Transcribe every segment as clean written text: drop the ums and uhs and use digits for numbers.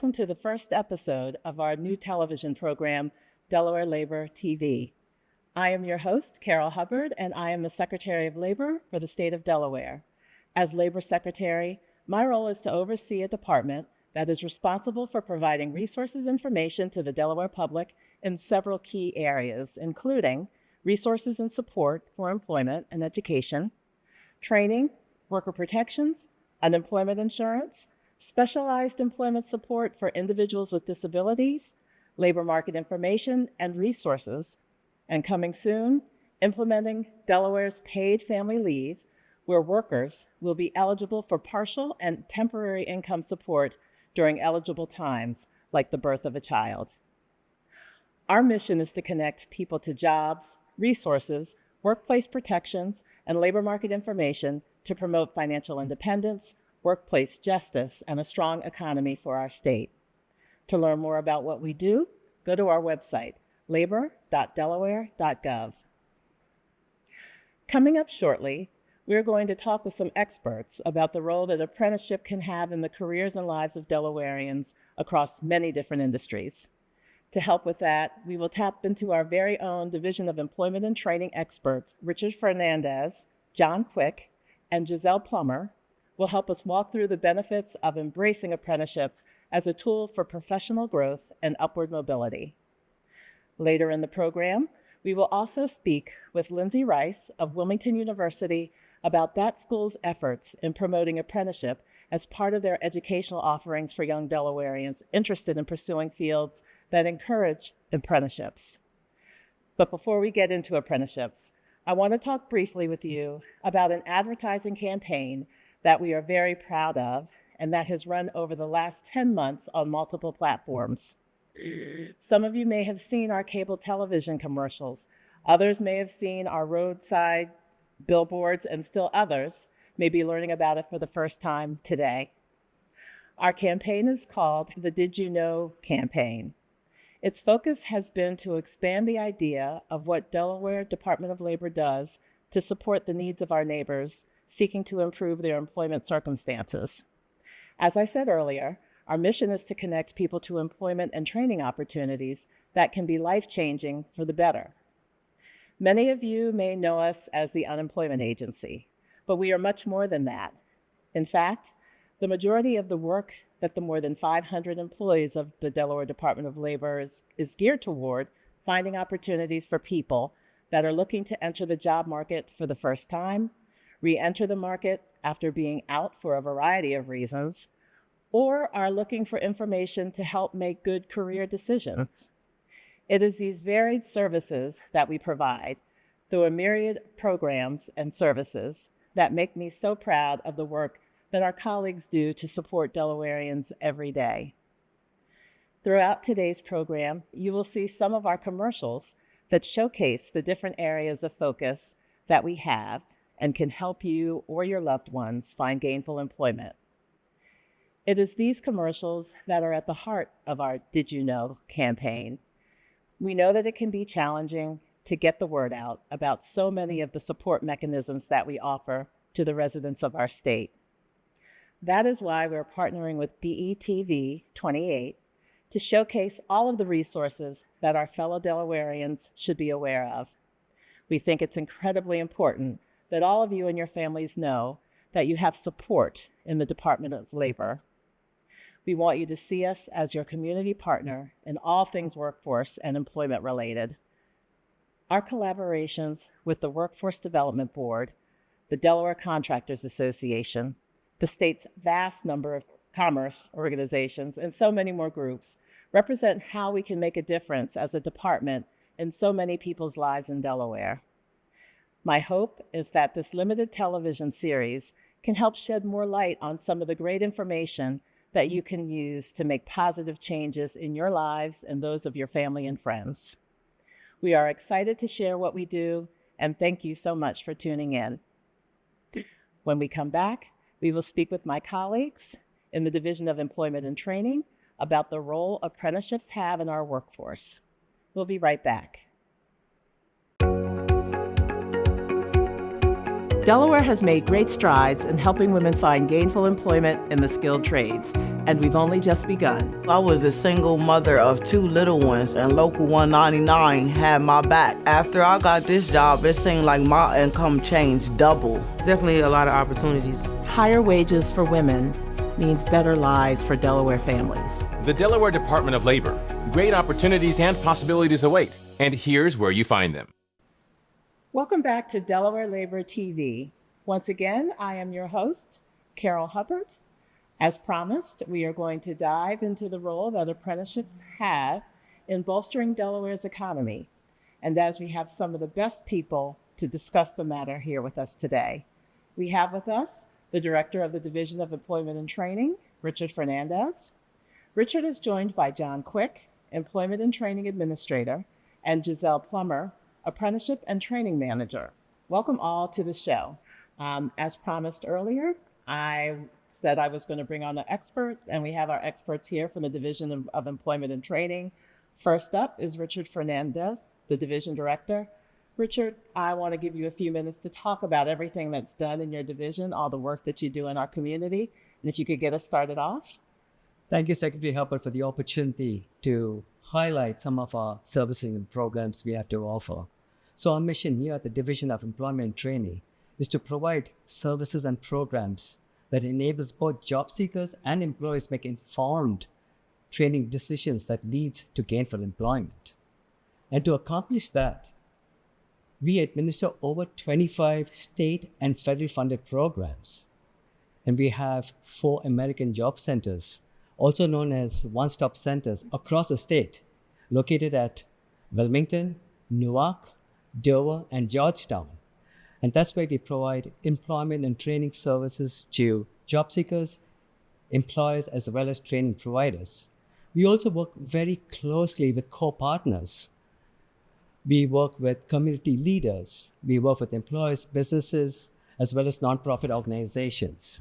welcome to the first episode of our new television program, Delaware Labor TV. I am your host, Karryl Hubbard, and I am the Secretary of Labor for the state of Delaware. As Labor Secretary, my role is to oversee a department that is responsible for providing resources information to the Delaware public in several key areas, including resources and support for employment and education, training, worker protections, unemployment insurance, specialized employment support for individuals with disabilities, labor market information and resources, and coming soon, implementing Delaware's paid family leave, where workers will be eligible for partial and temporary income support during eligible times, like the birth of a child. Our mission is to connect people to jobs, resources, workplace protections, and labor market information to promote financial independence, workplace justice, and a strong economy for our state. To learn more about what we do, go to our website, labor.delaware.gov. Coming up shortly, we're going to talk with some experts about the role that apprenticeship can have in the careers and lives of Delawareans across many different industries. To help with that, we will tap into our very own Division of Employment and Training experts, Richard Fernandez, John Quick, and Giselle Plummer, will help us walk through the benefits of embracing apprenticeships as a tool for professional growth and upward mobility. Later in the program, we will also speak with Lindsay Rice of Wilmington University about that school's efforts in promoting apprenticeship as part of their educational offerings for young Delawareans interested in pursuing fields that encourage apprenticeships. But before we get into apprenticeships, I want to talk briefly with you about an advertising campaign that we are very proud of and that has run over the last 10 months on multiple platforms. Some of you may have seen our cable television commercials. Others may have seen our roadside billboards, and still others may be learning about it for the first time today. Our campaign is called the Did You Know campaign. Its focus has been to expand the idea of what Delaware Department of Labor does to support the needs of our neighbors seeking to improve their employment circumstances. As I said earlier, our mission is to connect people to employment and training opportunities that can be life-changing for the better. Many of you may know us as the Unemployment Agency, but we are much more than that. In fact, the majority of the work that the more than 500 employees of the Delaware Department of Labor is geared toward finding opportunities for people that are looking to enter the job market for the first time, re-enter the market after being out for a variety of reasons, or are looking for information to help make good career decisions. It is these varied services that we provide through a myriad of programs and services that make me so proud of the work that our colleagues do to support Delawareans every day. Throughout today's program, you will see some of our commercials that showcase the different areas of focus that we have and can help you or your loved ones find gainful employment. It is these commercials that are at the heart of our Did You Know campaign. We know that it can be challenging to get the word out about so many of the support mechanisms that we offer to the residents of our state. That is why we're partnering with DETV 28 to showcase all of the resources that our fellow Delawareans should be aware of. We think it's incredibly important that all of you and your families know that you have support in the Department of Labor. We want you to see us as your community partner in all things workforce and employment related. Our collaborations with the Workforce Development Board, the Delaware Contractors Association, the state's vast number of commerce organizations, and so many more groups represent how we can make a difference as a department in so many people's lives in Delaware. My hope is that this limited television series can help shed more light on some of the great information that you can use to make positive changes in your lives and those of your family and friends. We are excited to share what we do, and thank you so much for tuning in. When we come back, we will speak with my colleagues in the Division of Employment and Training about the role apprenticeships have in our workforce. We'll be right back. Delaware has made great strides in helping women find gainful employment in the skilled trades, and we've only just begun. I was a single mother of 2 little ones, and Local 199 had my back. After I got this job, it seemed like my income changed double. Definitely a lot of opportunities. Higher wages for women means better lives for Delaware families. The Delaware Department of Labor. Great opportunities and possibilities await, and here's where you find them. Welcome back to Delaware Labor TV. Once again, I am your host, Karryl Hubbard. As promised, we are going to dive into the role that apprenticeships have in bolstering Delaware's economy. And as we have some of the best people to discuss the matter here with us today. We have with us the Director of the Division of Employment and Training, Richard Fernandez. Richard is joined by John Quick, Employment and Training Administrator, and Giselle Plummer, Apprenticeship and Training Manager. Welcome all to the show. As promised earlier, I said I was going to bring on an expert, and we have our experts here from the Division of Employment and Training. First up is Richard Fernandez, the Division Director. Richard, I want to give you a few minutes to talk about everything that's done in your division, all the work that you do in our community, and if you could get us started off. Thank you, Secretary Hubbard, for the opportunity to highlight some of our services and programs we have to offer. So our mission here at the Division of Employment and Training is to provide services and programs that enables both job seekers and employers make informed training decisions that leads to gainful employment. And to accomplish that, we administer over 25 state and federally funded programs. And we have 4 American Job Centers, also known as one-stop centers across the state, located at Wilmington, Newark, Dover, and Georgetown. And that's where we provide employment and training services to job seekers, employers, as well as training providers. We also work very closely with co-partners. We work with community leaders. We work with employers, businesses, as well as nonprofit organizations.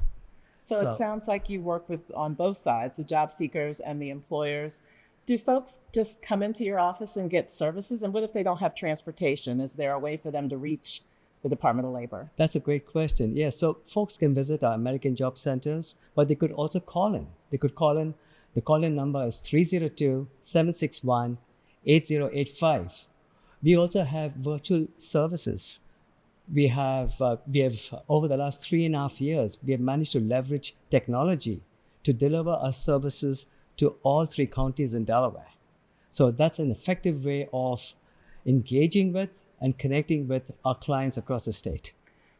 So it sounds like you work with on both sides, the job seekers and the employers. Do folks just come into your office and get services? And what if they don't have transportation? Is there a way for them to reach the Department of Labor? That's a great question. Yeah, so folks can visit our American Job Centers, but they could also call in. They could call in. The call-in number is 302-761-8085. We also have virtual services. We have over the last 3.5 years, we have managed to leverage technology to deliver our services to all 3 counties in Delaware. So that's an effective way of engaging with and connecting with our clients across the state.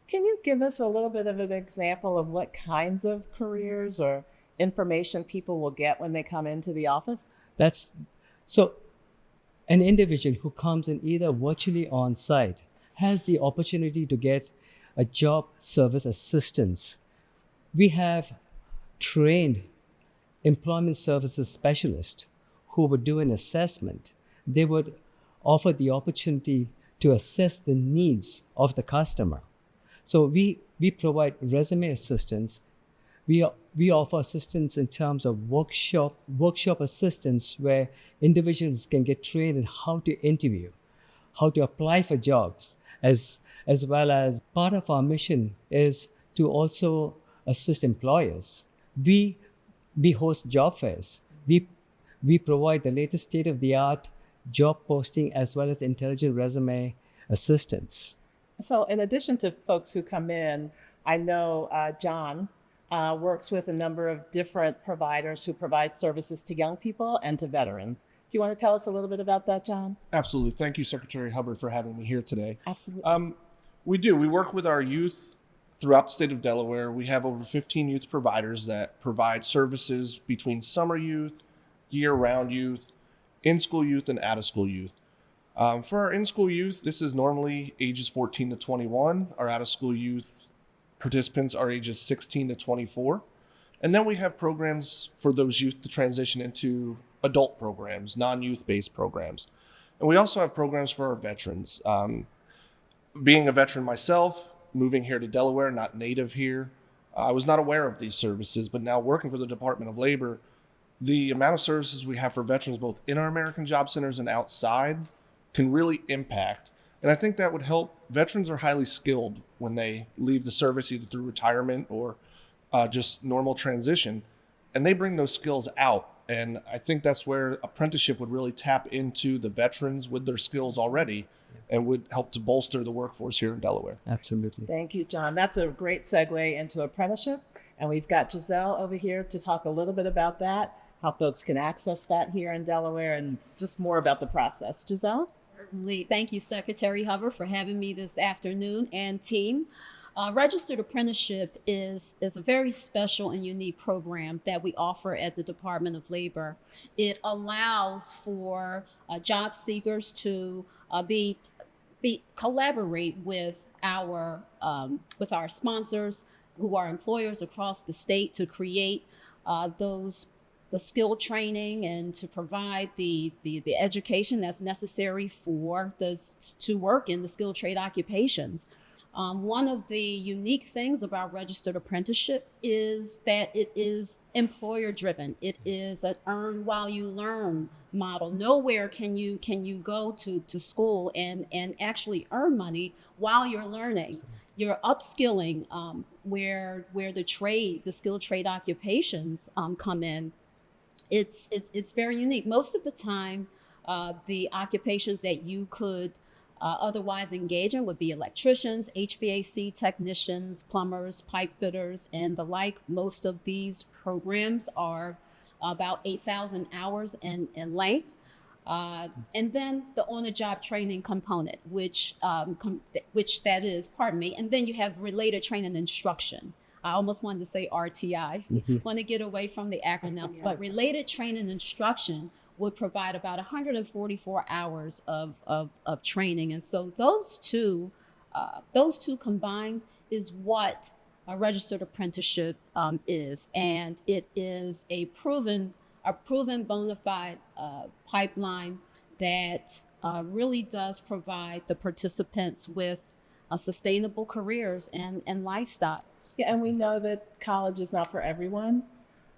Can you give us a little bit of an example of what kinds of careers or information people will get when they come into the office? So an individual who comes in either virtually or on site has the opportunity to get a job service assistance. We have trained employment services specialists who would do an assessment. They would offer the opportunity to assess the needs of the customer. So we provide resume assistance. We offer assistance in terms of workshop assistance where individuals can get trained in how to interview, how to apply for jobs, as well as part of our mission is to also assist employers. We host job fairs. We provide the latest state-of-the-art job posting as well as intelligent resume assistance. So in addition to folks who come in, I know John works with a number of different providers who provide services to young people and to veterans. Do you want to tell us a little bit about that, John? Absolutely. Thank you, Secretary Hubbard, for having me here today. Absolutely. We do. We work with our youth throughout the state of Delaware. We have over 15 youth providers that provide services between summer youth, year-round youth, in-school youth, and out-of-school youth. For our in-school youth, this is normally ages 14 to 21. Our out-of-school youth participants are ages 16 to 24. And then we have programs for those youth to transition into adult programs, non-youth-based programs. And we also have programs for our veterans. Being a veteran myself, moving here to Delaware, not native here, I was not aware of these services, but now working for the Department of Labor, the amount of services we have for veterans, both in our American Job Centers and outside, can really impact And I think that would help. Veterans are highly skilled when they leave the service, either through retirement or just normal transition, and they bring those skills out. And I think that's where apprenticeship would really tap into the veterans with their skills already and would help to bolster the workforce here in Delaware. Absolutely. Thank you, John. That's a great segue into apprenticeship. And we've got Giselle over here to talk a little bit about that, how folks can access that here in Delaware, and just more about the process. Giselle? Certainly. Thank you, Secretary Hubbard, for having me this afternoon, and team. Registered Apprenticeship is a very special and unique program that we offer at the Department of Labor. It allows for job seekers to collaborate with our sponsors, who are employers across the state, to create the skill training and to provide the education that's necessary to work in the skilled trade occupations. One of the unique things about registered apprenticeship is that it is employer driven. It is an earn while you learn model. Nowhere can you go to school and actually earn money while you're learning. You're upskilling where the skilled trade occupations come in. It's very unique. Most of the time, the occupations that you could otherwise engage in would be electricians, HVAC technicians, plumbers, pipe fitters, and the like. Most of these programs are about 8,000 hours in length. And then the on-the-job training component, which that is, pardon me, and then you have related training and instruction. I almost wanted to say RTI, want to get away from the acronyms, yes. But related training and instruction would provide about 144 hours of training. And so those two combined is what a registered apprenticeship is. And it is a proven bona fide pipeline that really does provide the participants with sustainable careers and lifestyles. Yeah, and we know that college is not for everyone.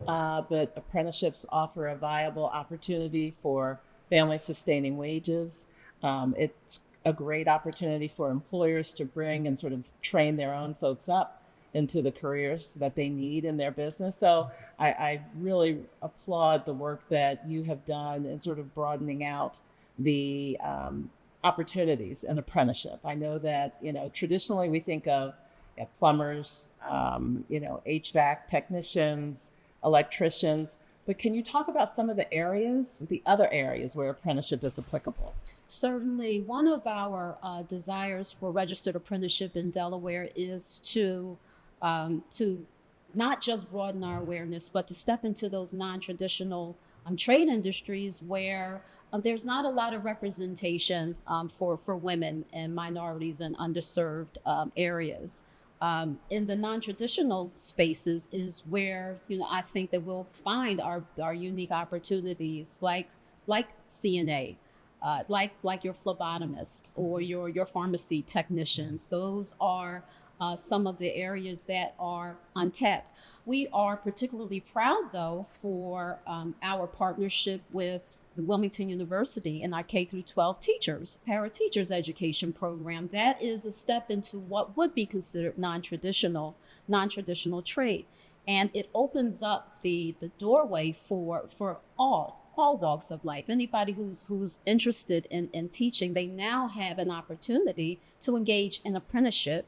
But apprenticeships offer a viable opportunity for family-sustaining wages. It's a great opportunity for employers to bring and sort of train their own folks up into the careers that they need in their business. So I really applaud the work that you have done in sort of broadening out the opportunities in apprenticeship. I know that, traditionally we think of plumbers, HVAC technicians, electricians, but can you talk about some of the other areas where apprenticeship is applicable? Certainly. One of our desires for registered apprenticeship in Delaware is to not just broaden our awareness, but to step into those non-traditional trade industries where there's not a lot of representation for women and minorities and underserved areas. In the non-traditional spaces is where I think that we'll find our unique opportunities, like CNA, like your phlebotomists or your pharmacy technicians. Those are some of the areas that are untapped. We are particularly proud, though, for our partnership with Wilmington University and our K-12 para-teachers education program. That is a step into what would be considered non-traditional trade. And it opens up the doorway for all walks of life. Anybody who's interested in teaching, they now have an opportunity to engage in apprenticeship.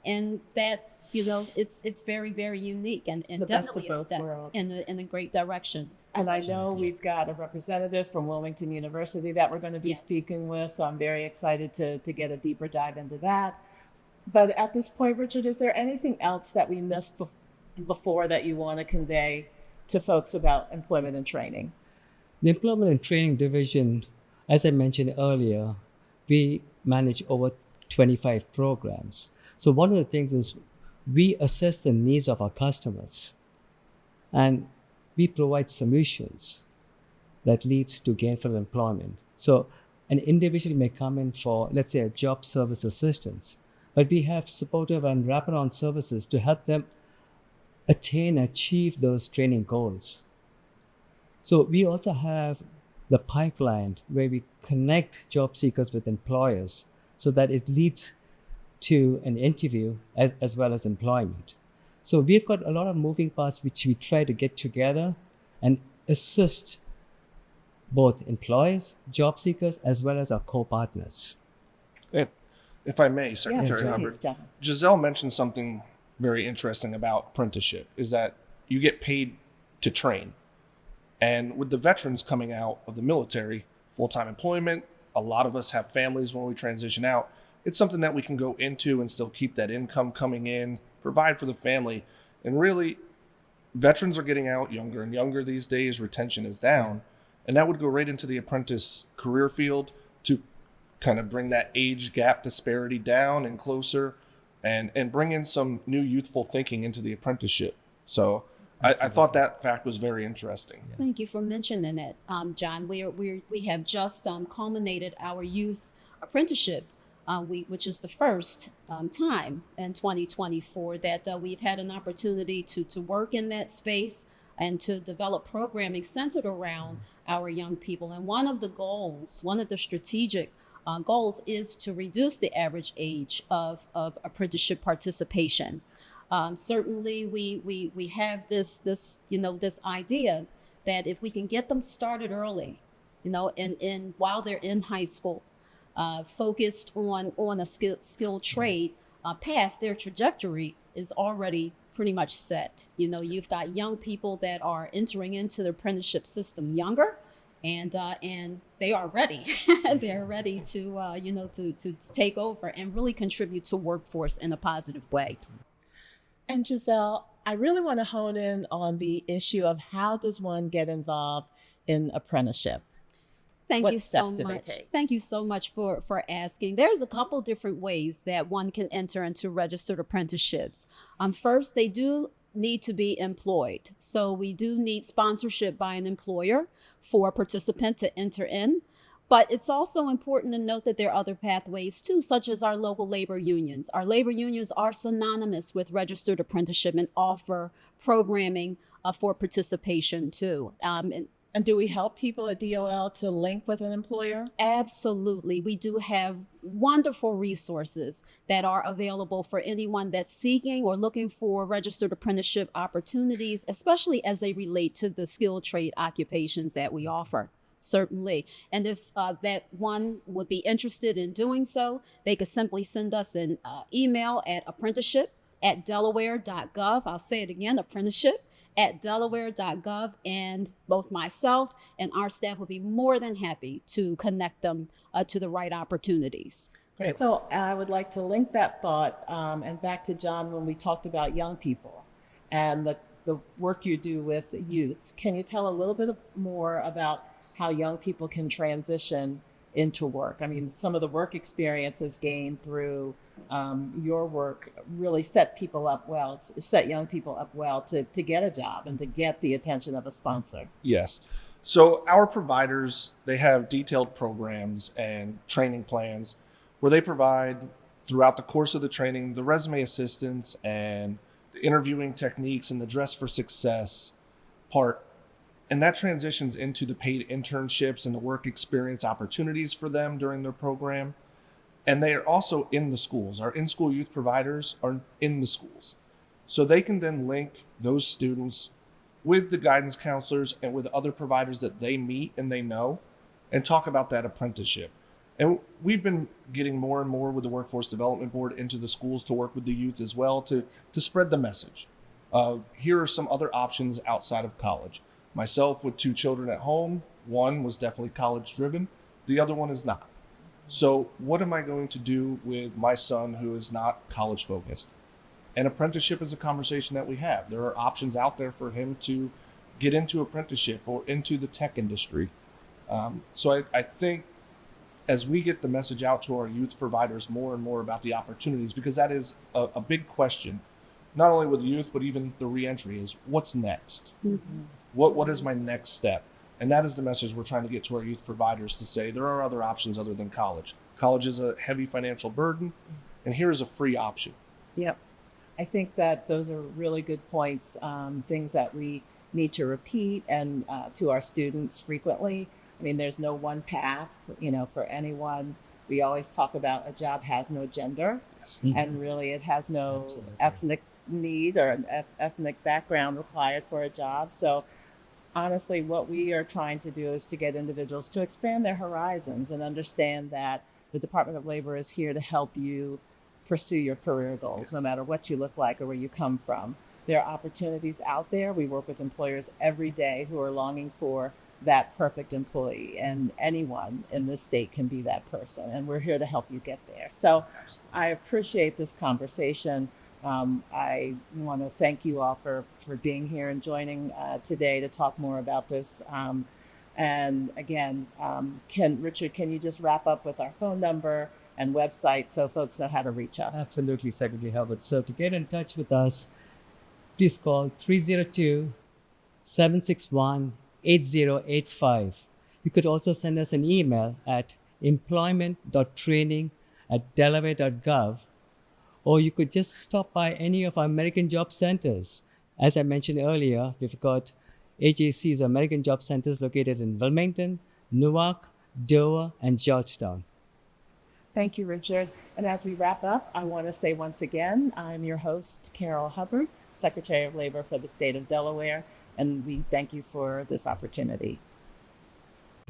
And that's, it's very, very unique and definitely a step in a great direction. And I know we've got a representative from Wilmington University that we're going to be Yes. speaking with, so I'm very excited to get a deeper dive into that. But at this point, Richard, is there anything else that we missed before that you want to convey to folks about employment and training? The Employment and Training Division, as I mentioned earlier, we manage over 25 programs. So one of the things is we assess the needs of our customers and we provide solutions that leads to gainful employment. So an individual may come in for, let's say, a job service assistance, but we have supportive and wraparound services to help them achieve those training goals. So we also have the pipeline where we connect job seekers with employers so that it leads to an interview as well as employment. So we've got a lot of moving parts which we try to get together and assist both employers, job seekers, as well as our co-partners. And if I may, Secretary Yes, Hubbard, please, John. Giselle mentioned something very interesting about apprenticeship, is that you get paid to train. And with the veterans coming out of the military, full-time employment, a lot of us have families when we transition out. It's something that we can go into and still keep that income coming in, provide for the family. And really, veterans are getting out younger and younger these days. Retention is down. And that would go right into the apprentice career field to kind of bring that age gap disparity down and closer, and bring in some new youthful thinking into the apprenticeship. So I thought that fact was very interesting. Thank you for mentioning that, John. We have just culminated our youth apprenticeship week, which is the first time in 2024 that we've had an opportunity to work in that space and to develop programming centered around our young people. And one of the strategic goals is to reduce the average age of apprenticeship participation. Certainly, we have this idea that if we can get them started early, and while they're in high school, focused on a skilled trade path, their trajectory is already pretty much set. You've got young people that are entering into the apprenticeship system younger, and they are ready. They're ready to take over and really contribute to workforce in a positive way. And Giselle, I really want to hone in on the issue of how does one get involved in apprenticeship? Thank What you so steps do they much. take? Thank you so much for asking. There's a couple different ways that one can enter into registered apprenticeships. First, they do need to be employed. So we do need sponsorship by an employer for a participant to enter in. But it's also important to note that there are other pathways too, such as our local labor unions. Our labor unions are synonymous with registered apprenticeship and offer programming for participation too. And do we help people at DOL to link with an employer? Absolutely. We do have wonderful resources that are available for anyone that's seeking or looking for registered apprenticeship opportunities, especially as they relate to the skilled trade occupations that we offer. Certainly. And if that one would be interested in doing so, they could simply send us an email at apprenticeship@delaware.gov. I'll say it again, apprenticeship@delaware.gov, and both myself and our staff would be more than happy to connect them to the right opportunities. Great. So I would like to link that thought and back to John when we talked about young people and the work you do with youth. Can you tell a little bit more about how young people can transition into work? I mean, some of the work experiences gained through your work really set young people up well to get a job and to get the attention of a sponsor. Yes. So our providers, they have detailed programs and training plans where they provide throughout the course of the training, the resume assistance and the interviewing techniques and the dress for success part. And that transitions into the paid internships and the work experience opportunities for them during their program. And they are also in the schools. Our in-school youth providers are in the schools. So they can then link those students with the guidance counselors and with other providers that they meet and they know, and talk about that apprenticeship. And we've been getting more and more with the Workforce Development Board into the schools to work with the youth as well to spread the message of here are some other options outside of college. Myself with 2 children at home, one was definitely college driven, the other one is not. So what am I going to do with my son who is not college focused? And apprenticeship is a conversation that we have. There are options out there for him to get into apprenticeship or into the tech industry. So I think as we get the message out to our youth providers more and more about the opportunities, because that is a big question, not only with youth, but even the reentry is what's next? Mm-hmm. What is my next step? And that is the message we're trying to get to our youth providers to say there are other options other than college. College is a heavy financial burden, and here's a free option. Yep. I think that those are really good points, things that we need to repeat and to our students frequently. I mean, there's no one path, for anyone We always talk about a job has no gender, and really it has no Absolutely. ethnic need or an ethnic background required for a job. So honestly, what we are trying to do is to get individuals to expand their horizons and understand that the Department of Labor is here to help you pursue your career goals, no matter what you look like or where you come from. There are opportunities out there. We work with employers every day who are longing for that perfect employee, and anyone in this state can be that person, and we're here to help you get there. So I appreciate this conversation. I want to thank you all for being here and joining today to talk more about this. And again, Richard, can you just wrap up with our phone number and website so folks know how to reach us? Absolutely, Secretary Hubbard. So to get in touch with us, please call 302-761-8085. You could also send us an email at employment.training@delaware.gov, or you could just stop by any of our American Job Centers. As I mentioned earlier, we've got AJC's American Job Centers located in Wilmington, Newark, Dover, and Georgetown. Thank you, Richard. And as we wrap up, I want to say once again, I'm your host, Karryl Hubbard, Secretary of Labor for the state of Delaware, and we thank you for this opportunity.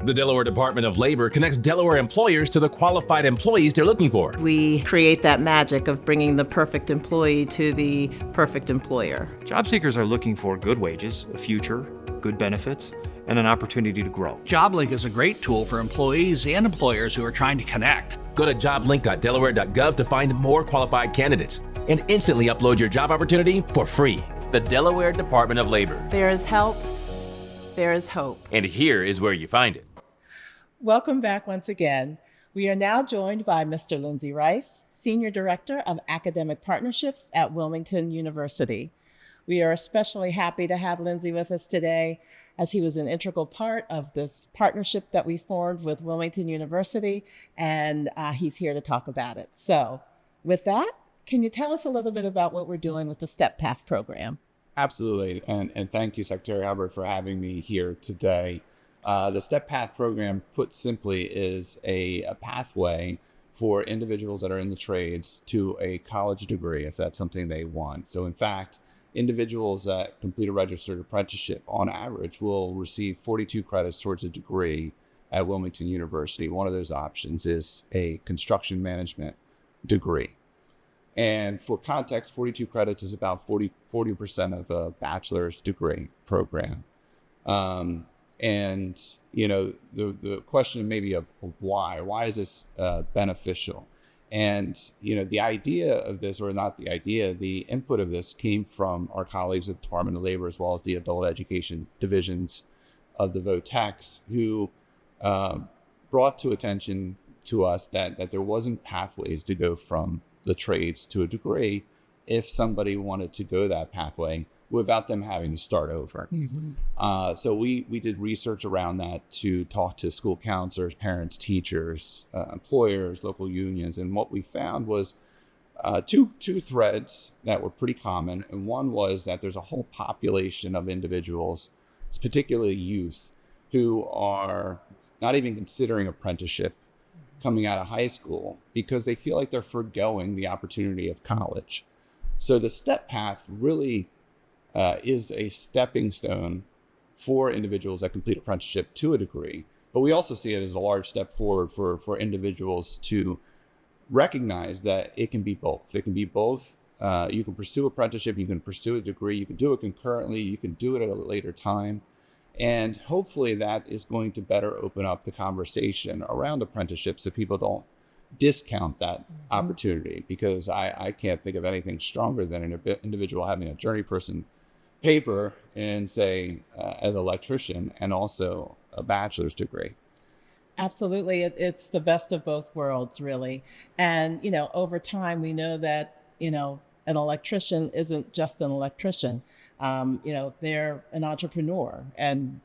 The Delaware Department of Labor connects Delaware employers to the qualified employees they're looking for. We create that magic of bringing the perfect employee to the perfect employer. Job seekers are looking for good wages, a future, good benefits, and an opportunity to grow. JobLink is a great tool for employees and employers who are trying to connect. Go to joblink.delaware.gov to find more qualified candidates and instantly upload your job opportunity for free. The Delaware Department of Labor. There is help, there is hope. And here is where you find it. Welcome back once again. We are now joined by Mr. Lindsay Rice, Senior Director of Academic Partnerships at Wilmington University. We are especially happy to have Lindsay with us today, as he was an integral part of this partnership that we formed with Wilmington University, and he's here to talk about it. So with that, can you tell us a little bit about what we're doing with the Step Path program? Absolutely, and thank you, Secretary Hubbard, for having me here today. The Step Path program, put simply, is a pathway for individuals that are in the trades to a college degree, if that's something they want. So in fact, individuals that complete a registered apprenticeship on average will receive 42 credits towards a degree at Wilmington University. One of those options is a construction management degree. And for context, 42 credits is about 40% of a bachelor's degree program. And, you know, the question maybe of why is this beneficial? And, you know, the idea of this, or not the idea, the input of this came from our colleagues at the Department of Labor, as well as the adult education divisions of the VOTEX, who brought to attention to us that there wasn't pathways to go from the trades to a degree if somebody wanted to go that pathway without them having to start over. Mm-hmm. So we did research around that to talk to school counselors, parents, teachers, employers, local unions. And what we found was two threads that were pretty common. And one was that there's a whole population of individuals, particularly youth, who are not even considering apprenticeship coming out of high school because they feel like they're forgoing the opportunity of college. So the Step Path really is a stepping stone for individuals that complete apprenticeship to a degree. But we also see it as a large step forward for individuals to recognize that it can be both. It can be both. You can pursue apprenticeship, you can pursue a degree, you can do it concurrently, you can do it at a later time. And hopefully that is going to better open up the conversation around apprenticeship so people don't discount that opportunity, because I can't think of anything stronger than an individual having a journeyperson paper and say as an electrician and also a bachelor's degree. Absolutely. It's the best of both worlds, really. And, you know, over time, we know that, you know, an electrician isn't just an electrician. You know, they're an entrepreneur, and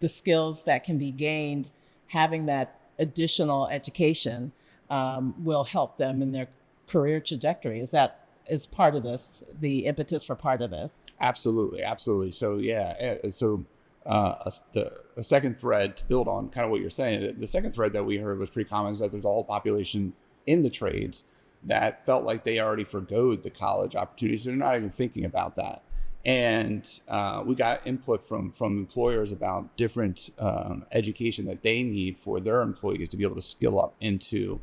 the skills that can be gained having that additional education will help them in their career trajectory. Is part of this, the impetus for part of this? Absolutely. So yeah, so a second thread to build on kind of what you're saying. The second thread that we heard was pretty common, is that there's a whole population in the trades that felt like they already forgoed the college opportunities. They're not even thinking about that. And we got input from employers about different education that they need for their employees to be able to skill up into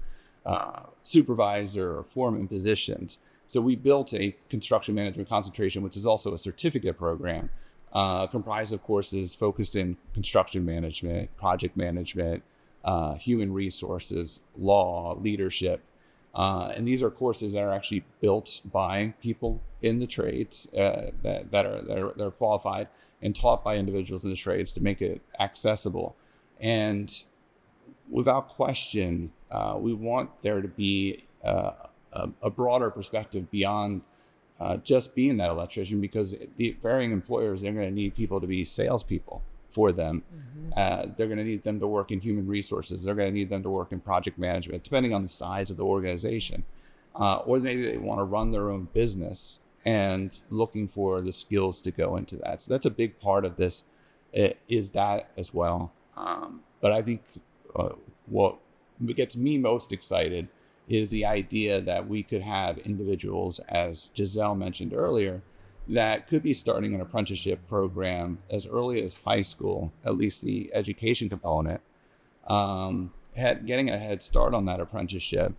supervisor or foreman positions. So we built a construction management concentration, which is also a certificate program, comprised of courses focused in construction management, project management, human resources, law, leadership. And these are courses that are actually built by people in the trades that are qualified and taught by individuals in the trades to make it accessible. And without question, we want there to be a broader perspective beyond just being that electrician, because the varying employers, they're going to need people to be salespeople for them. They're going to need them to work in human resources. They're going to need them to work in project management, depending on the size of the organization. Or maybe they want to run their own business and looking for the skills to go into that. So that's a big part of this, is that as well. But I think what gets me most excited is the idea that we could have individuals, as Giselle mentioned earlier, that could be starting an apprenticeship program as early as high school, at least the education component, getting a head start on that apprenticeship,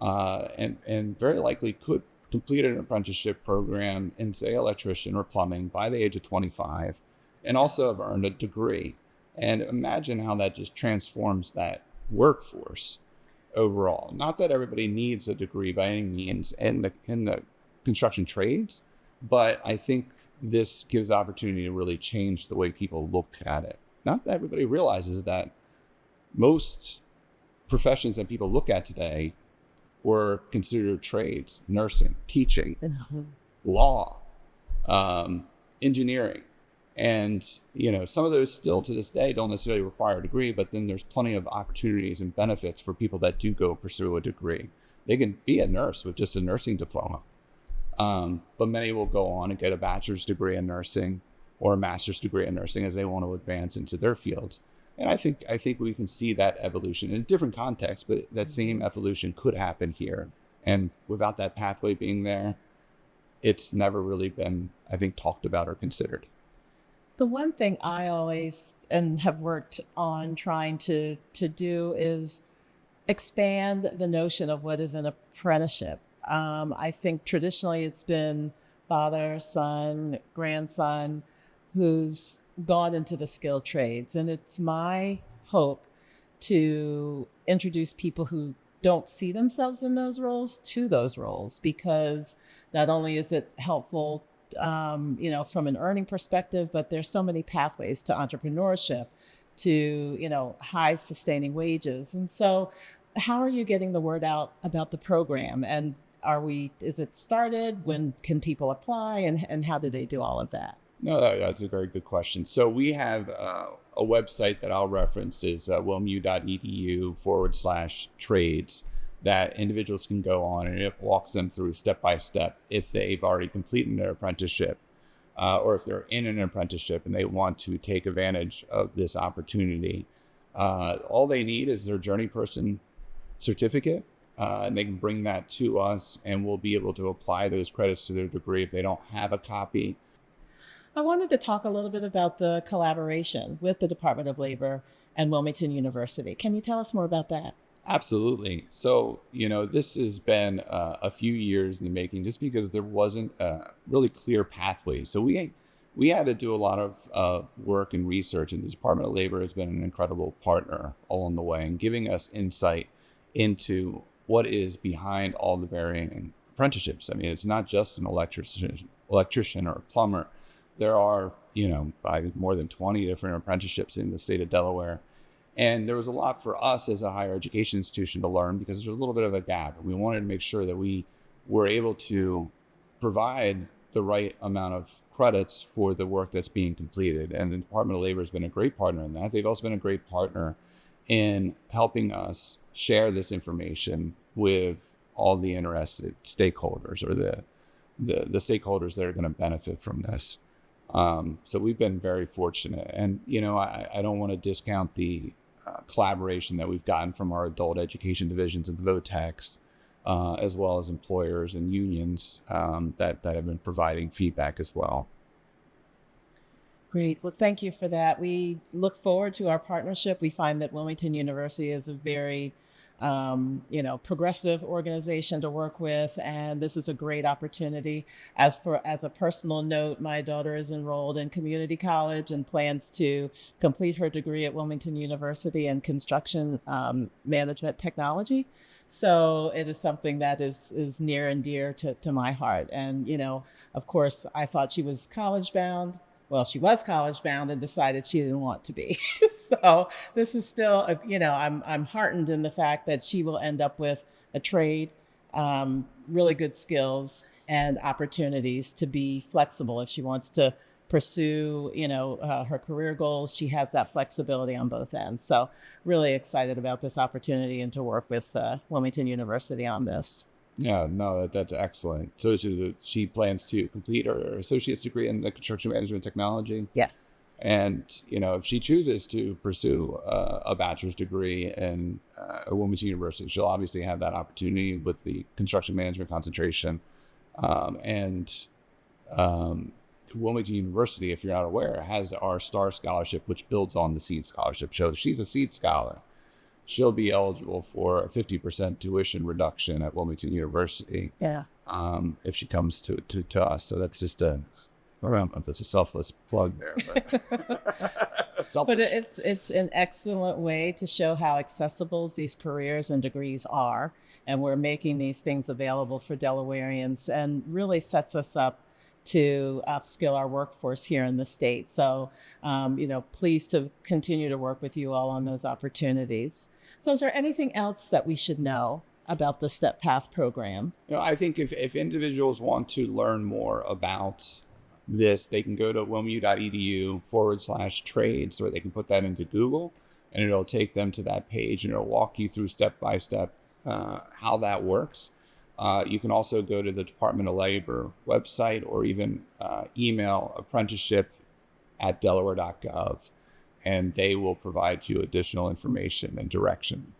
and very likely could complete an apprenticeship program in, say, electrician or plumbing by the age of 25, and also have earned a degree. And imagine how that just transforms that workforce overall. Not that everybody needs a degree by any means in the construction trades, but I think this gives opportunity to really change the way people look at it. Not that everybody realizes that most professions that people look at today were considered trades: nursing, teaching, law, engineering. And, some of those still to this day don't necessarily require a degree, but then there's plenty of opportunities and benefits for people that do go pursue a degree. They can be a nurse with just a nursing diploma. But many will go on and get a bachelor's degree in nursing or a master's degree in nursing as they want to advance into their fields. And I think we can see that evolution in a different context, but that same evolution could happen here. And without that pathway being there, it's never really been, I think, talked about or considered. The one thing I always and have worked on trying to do is expand the notion of what is an apprenticeship. I think traditionally it's been father, son, grandson who's gone into the skilled trades. And it's my hope to introduce people who don't see themselves in those roles to those roles, because not only is it helpful from an earning perspective, but there's so many pathways to entrepreneurship, to, high sustaining wages. And so how are you getting the word out about the program? And is it started? When can people apply? And how do they do all of that? No, that's a very good question. So we have a website that I'll reference is wilmu.edu/trades that individuals can go on, and it walks them through step by step if they've already completed their apprenticeship, or if they're in an apprenticeship and they want to take advantage of this opportunity. All they need is their journey person certificate, and they can bring that to us, and we'll be able to apply those credits to their degree if they don't have a copy. I wanted to talk a little bit about the collaboration with the Department of Labor and Wilmington University. Can you tell us more about that? Absolutely. So, this has been a few years in the making, just because there wasn't a really clear pathway. So we had to do a lot of work and research, and the Department of Labor has been an incredible partner along the way and giving us insight into what is behind all the varying apprenticeships. I mean, it's not just an electrician or a plumber. There are, more than 20 different apprenticeships in the state of Delaware. And there was a lot for us as a higher education institution to learn, because there's a little bit of a gap. And we wanted to make sure that we were able to provide the right amount of credits for the work that's being completed. And the Department of Labor has been a great partner in that. They've also been a great partner in helping us share this information with all the interested stakeholders, or the stakeholders that are going to benefit from this. So we've been very fortunate. And, I don't want to discount the collaboration that we've gotten from our adult education divisions of VOTEX, as well as employers and unions that have been providing feedback as well. Great. Well, thank you for that. We look forward to our partnership. We find that Wilmington University is a very, progressive organization to work with, and this is a great opportunity. As a personal note, my daughter is enrolled in community college and plans to complete her degree at Wilmington University in construction management technology. So it is something that is near and dear to my heart. And, of course, I thought she was college bound. Well, she was college bound and decided she didn't want to be. So this is still, I'm heartened in the fact that she will end up with a trade, really good skills and opportunities to be flexible. If she wants to pursue, her career goals, she has that flexibility on both ends. So really excited about this opportunity and to work with Wilmington University on this. Yeah, no, that's excellent. So she plans to complete her associate's degree in the construction management technology. Yes. And, if she chooses to pursue a bachelor's degree in Wilmington University, she'll obviously have that opportunity with the construction management concentration. Wilmington University, if you're not aware, has our STAR scholarship, which builds on the SEED scholarship. So she's a SEED scholar. She'll be eligible for a 50% tuition reduction at Wilmington University. Yeah. If she comes to us. So that's just that's a selfless plug there. But it's an excellent way to show how accessible these careers and degrees are. And we're making these things available for Delawareans and really sets us up to upskill our workforce here in the state. So, pleased to continue to work with you all on those opportunities. So is there anything else that we should know about the Step Path program? I think if individuals want to learn more about this, they can go to wilmu.edu/trades, or they can put that into Google and it'll take them to that page and it'll walk you through step by step how that works. You can also go to the Department of Labor website or even email apprenticeship@delaware.gov, and they will provide you additional information and direction.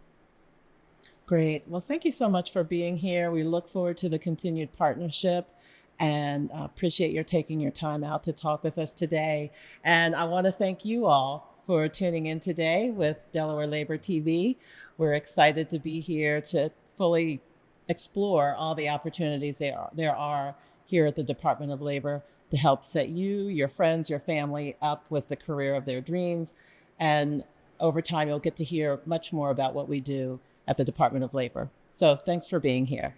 Great. Well, thank you so much for being here. We look forward to the continued partnership and appreciate your taking your time out to talk with us today. And I want to thank you all for tuning in today with Delaware Labor TV. We're excited to be here to fully explore all the opportunities there are here at the Department of Labor to help set you, your friends, your family up with the career of their dreams. And over time, you'll get to hear much more about what we do at the Department of Labor. So thanks for being here.